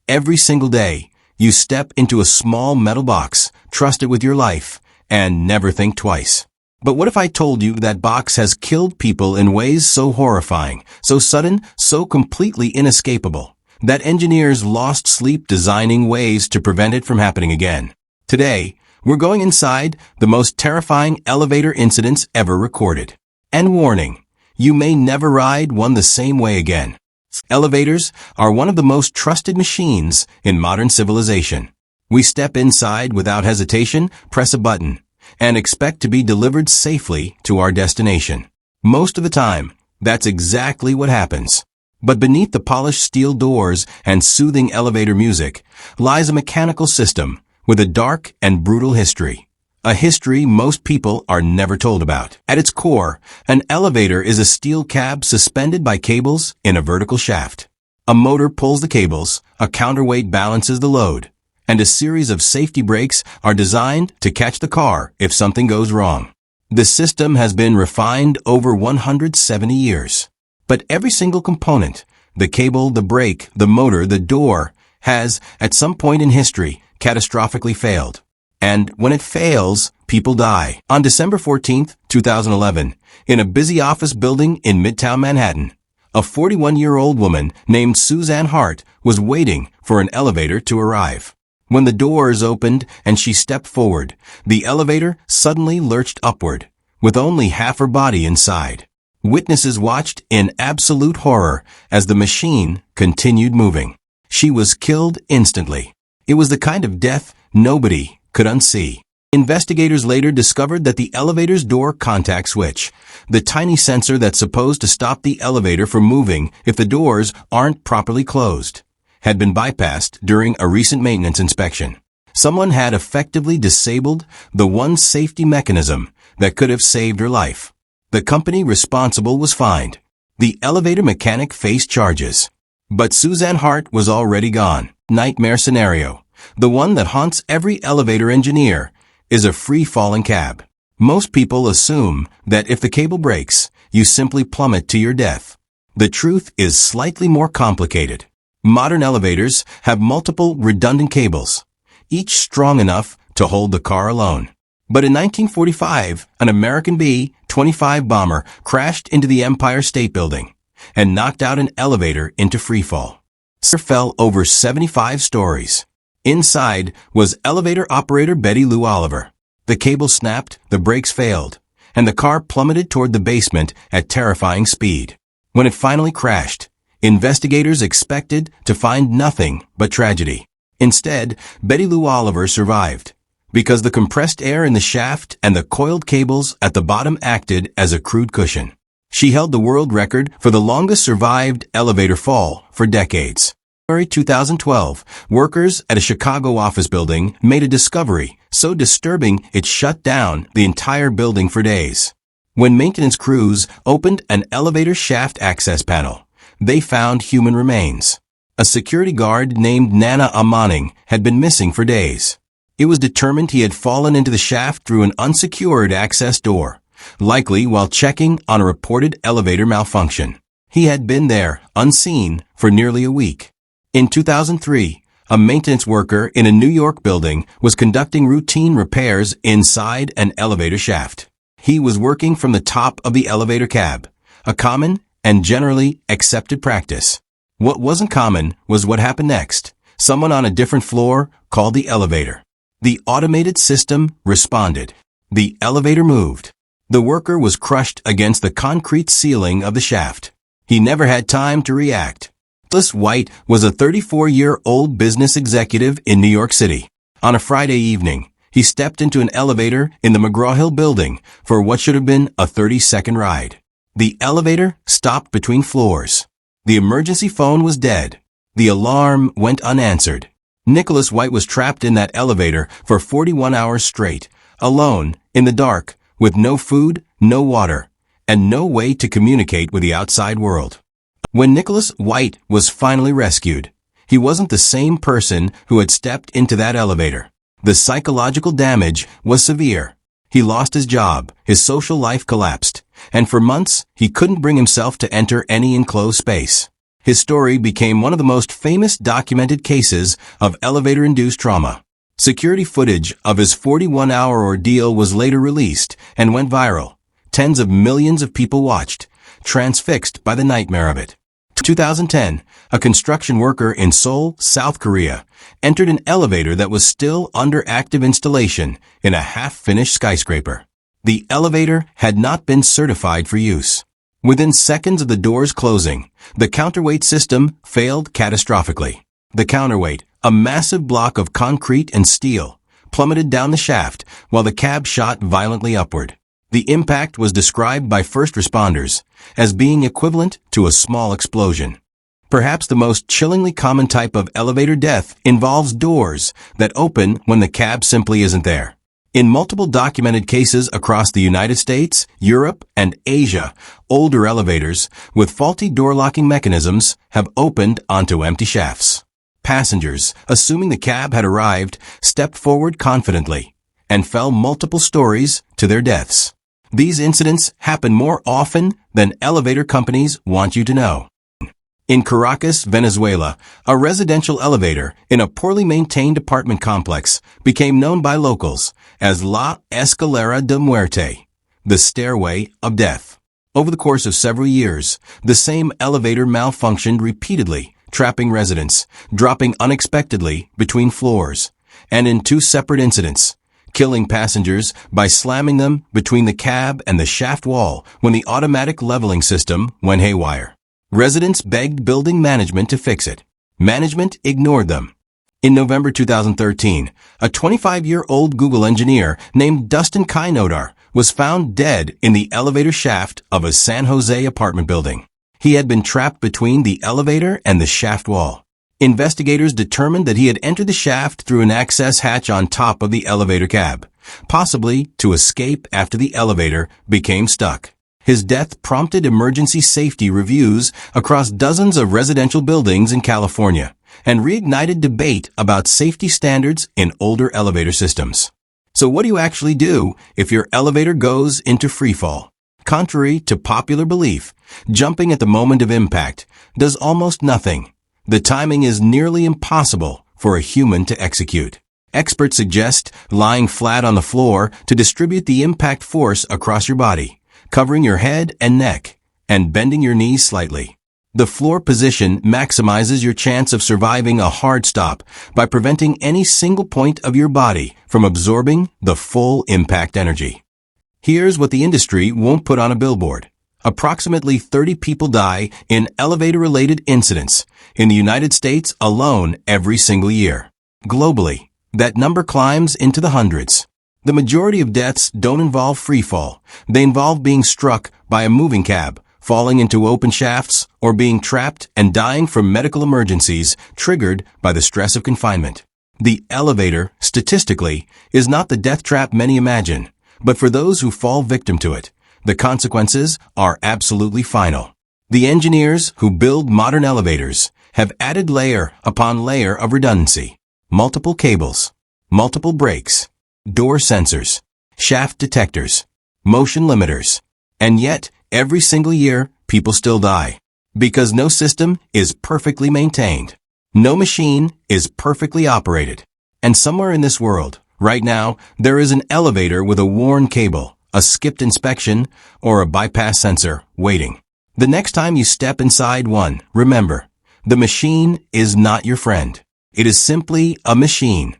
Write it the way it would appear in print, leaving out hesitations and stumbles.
Every single day, you step into a small metal box, trust it with your life, and never think twice. But what if I told you that box has killed people in ways so horrifying, so sudden, so completely inescapable, that engineers lost sleep designing ways to prevent it from happening again? Today, we're going inside the most terrifying elevator incidents ever recorded. And warning, you may never ride one the same way again. Elevators are one of the most trusted machines in modern civilization. We step inside without hesitation, press a button, and expect to be delivered safely to our destination. Most of the time, that's exactly what happens. But beneath the polished steel doors and soothing elevator music lies a mechanical system with a dark and brutal history. A history most people are never told about. At its core, an elevator is a steel cab suspended by cables in a vertical shaft. A motor pulls the cables, a counterweight balances the load, and a series of safety brakes are designed to catch the car if something goes wrong. The system has been refined over 170 years. But every single component, the cable, the brake, the motor, the door, has, at some point in history, catastrophically failed. And when it fails, people die. On December 14, 2011, in a busy office building in Midtown Manhattan, a 41-year-old woman named Suzanne Hart was waiting for an elevator to arrive. When the doors opened and she stepped forward, the elevator suddenly lurched upward, with only half her body inside. Witnesses watched in absolute horror as the machine continued moving. She was killed instantly. It was the kind of death nobody could unsee. Investigators later discovered that the elevator's door contact switch, the tiny sensor that's supposed to stop the elevator from moving if the doors aren't properly closed, had been bypassed during a recent maintenance inspection. Someone had effectively disabled the one safety mechanism that could have saved her life. The company responsible was fined. The elevator mechanic faced charges. But Suzanne Hart was already gone. Nightmare scenario. The one that haunts every elevator engineer is a free-falling cab. Most people assume that if the cable breaks, you simply plummet to your death. The truth is slightly more complicated. Modern elevators have multiple redundant cables, each strong enough to hold the car alone. But in 1945, an American B-25 bomber crashed into the Empire State Building and knocked out an elevator into freefall. It fell over 75 stories. Inside was elevator operator Betty Lou Oliver. The cable snapped, the brakes failed, and the car plummeted toward the basement at terrifying speed. When it finally crashed, investigators expected to find nothing but tragedy. Instead, Betty Lou Oliver survived, because the compressed air in the shaft and the coiled cables at the bottom acted as a crude cushion. She held the world record for the longest survived elevator fall for decades. In February 2012, workers at a Chicago office building made a discovery so disturbing it shut down the entire building for days. When maintenance crews opened an elevator shaft access panel, they found human remains. A security guard named Nana Amaning had been missing for days. It was determined he had fallen into the shaft through an unsecured access door, likely while checking on a reported elevator malfunction. He had been there, unseen, for nearly a week. In 2003, a maintenance worker in a New York building was conducting routine repairs inside an elevator shaft. He was working from the top of the elevator cab, a common and generally accepted practice. What wasn't common was what happened next. Someone on a different floor called the elevator. The automated system responded. The elevator moved. The worker was crushed against the concrete ceiling of the shaft. He never had time to react. Nicholas White was a 34-year-old business executive in New York City. On a Friday evening, he stepped into an elevator in the McGraw-Hill building for what should have been a 30-second ride. The elevator stopped between floors. The emergency phone was dead. The alarm went unanswered. Nicholas White was trapped in that elevator for 41 hours straight, alone, in the dark, with no food, no water, and no way to communicate with the outside world. When Nicholas White was finally rescued, he wasn't the same person who had stepped into that elevator. The psychological damage was severe. He lost his job, his social life collapsed, and for months he couldn't bring himself to enter any enclosed space. His story became one of the most famous documented cases of elevator-induced trauma. Security footage of his 41-hour ordeal was later released and went viral. Tens of millions of people watched, transfixed by the nightmare of it. 2010, a construction worker in Seoul, South Korea, entered an elevator that was still under active installation in a half-finished skyscraper. The elevator had not been certified for use. Within seconds of the doors closing, the counterweight system failed catastrophically. The counterweight, a massive block of concrete and steel, plummeted down the shaft while the cab shot violently upward. The impact was described by first responders as being equivalent to a small explosion. Perhaps the most chillingly common type of elevator death involves doors that open when the cab simply isn't there. In multiple documented cases across the United States, Europe, and Asia, older elevators with faulty door locking mechanisms have opened onto empty shafts. Passengers, assuming the cab had arrived, stepped forward confidently and fell multiple stories to their deaths. These incidents happen more often than elevator companies want you to know. In Caracas, Venezuela, a residential elevator in a poorly maintained apartment complex became known by locals as La Escalera de Muerte, the stairway of death. Over the course of several years, the same elevator malfunctioned repeatedly, trapping residents, dropping unexpectedly between floors, and in 2 separate incidents, killing passengers by slamming them between the cab and the shaft wall when the automatic leveling system went haywire. Residents begged building management to fix it. Management ignored them. In November 2013, a 25-year-old Google engineer named Dustin Kainodar was found dead in the elevator shaft of a San Jose apartment building. He had been trapped between the elevator and the shaft wall. Investigators determined that he had entered the shaft through an access hatch on top of the elevator cab, possibly to escape after the elevator became stuck. His death prompted emergency safety reviews across dozens of residential buildings in California and reignited debate about safety standards in older elevator systems. So what do you actually do if your elevator goes into freefall? Contrary to popular belief, jumping at the moment of impact does almost nothing. The timing is nearly impossible for a human to execute. Experts suggest lying flat on the floor to distribute the impact force across your body, covering your head and neck, and bending your knees slightly. The floor position maximizes your chance of surviving a hard stop by preventing any single point of your body from absorbing the full impact energy. Here's what the industry won't put on a billboard. Approximately 30 people die in elevator-related incidents in the United States alone every single year. Globally, that number climbs into the hundreds. The majority of deaths don't involve freefall. They involve being struck by a moving cab, falling into open shafts, or being trapped and dying from medical emergencies triggered by the stress of confinement. The elevator, statistically, is not the death trap many imagine, but for those who fall victim to it, the consequences are absolutely final. The engineers who build modern elevators have added layer upon layer of redundancy, multiple cables, multiple brakes, door sensors, shaft detectors, motion limiters, and yet, every single year, people still die. Because no system is perfectly maintained. No machine is perfectly operated. And somewhere in this world, right now, there is an elevator with a worn cable, a skipped inspection, or a bypass sensor waiting. The next time you step inside one, remember, the machine is not your friend. It is simply a machine.